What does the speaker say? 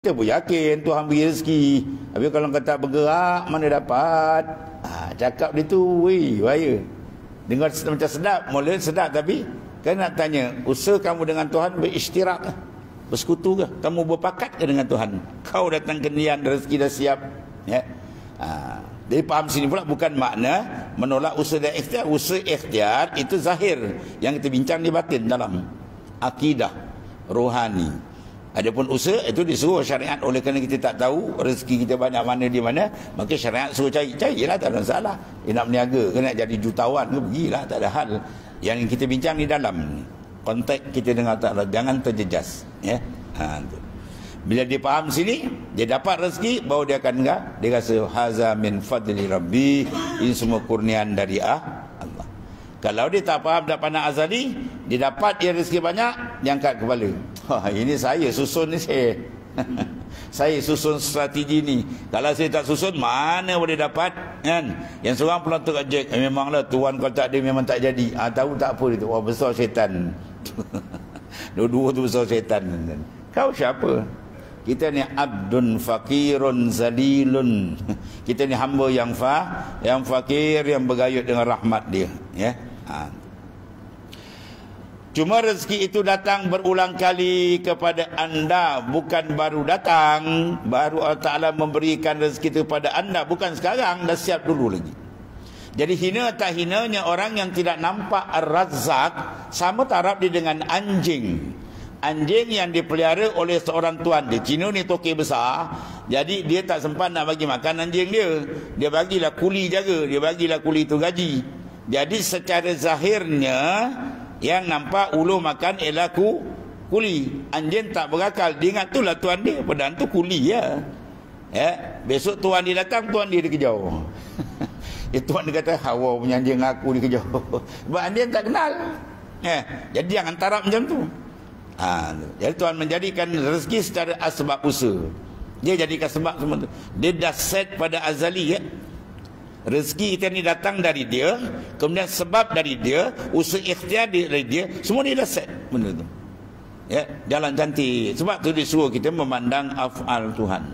Kita pun yakin Tuhan beri rezeki. Tapi kalau kata bergerak, mana dapat? Cakap dia tu, weh, bahaya. Dengar macam sedap, mula sedap, tapi kan nak tanya, usaha kamu dengan Tuhan berishtirak ke? Bersekutu ke? Kamu berpakat ke dengan Tuhan? Kau datang ke nian, rezeki dah siap. Ya. Jadi faham sini pula bukan makna menolak usaha dan ikhtiar. Usaha ikhtiar itu zahir. Yang kita bincang di batin dalam akidah, rohani. Adapun usaha itu disuruh syariat. Oleh kerana kita tak tahu rezeki kita banyak mana di mana, maka syariat suruh carilah, tak ada masalah. Nak berniaga ke, nak jadi jutawan ke, pergilah, tak ada hal. Yang kita bincang di dalam konteks kita dengan Allah, jangan terjejas, ya. Bila dia faham sini, dia dapat rezeki, baru dia akan dia rasa haza min fadli rabbi, ini semua kurniaan dari Allah. Kalau dia tak faham, tak pandang azali, dia dapat dia rezeki banyak, dia angkat kepala. Ini saya susun ni saya. Saya susun strategi ni. Kalau saya tak susun, mana boleh dapat, kan? Yang seorang pulang tu kat Jack, memanglah tuan kalau tak ada memang tak jadi. Tahu tak apa dia tu? Wah, besar syaitan. Dua-dua tu besar syaitan. Kau siapa? Kita ni abdun fakirun zalilun. Kita ni hamba yang fakir, yang bergayut dengan rahmat dia, ya. Cuma rezeki itu datang berulang kali kepada anda, bukan baru datang. Baru Allah Ta'ala memberikan rezeki itu pada anda, bukan sekarang, dah siap dulu lagi. Jadi hina tak hinanya orang yang tidak nampak Ar-Razzaq, sama taraf dia dengan anjing. Anjing yang dipelihara oleh seorang tuan dia. Cina ni toke besar, jadi dia tak sempat nak bagi makan anjing dia. Dia bagilah kuli jaga, dia bagilah kuli tu gaji. Jadi secara zahirnya yang nampak ulu makan ialah kuli. Anjing tak berakal, dia ingat itulah tuan dia, padahal tu kuli ya. Besok tuan dia datang, tuan dia dikejar. Tuan dia kata, hawa punya anjing aku dikejar. Sebab anjing tak kenal. Jadi jangan tarap macam tu. Jadi Tuhan menjadikan rezeki secara asbab usaha. Dia jadikan sebab semua tu. Dia dah set pada azali, ya. Rezeki kita ni datang dari dia, kemudian sebab dari dia, usaha ikhtiar dari dia, semua dia dah set benda tu. Ya, jalan cantik. Sebab tu disuruh kita memandang af'al Tuhan.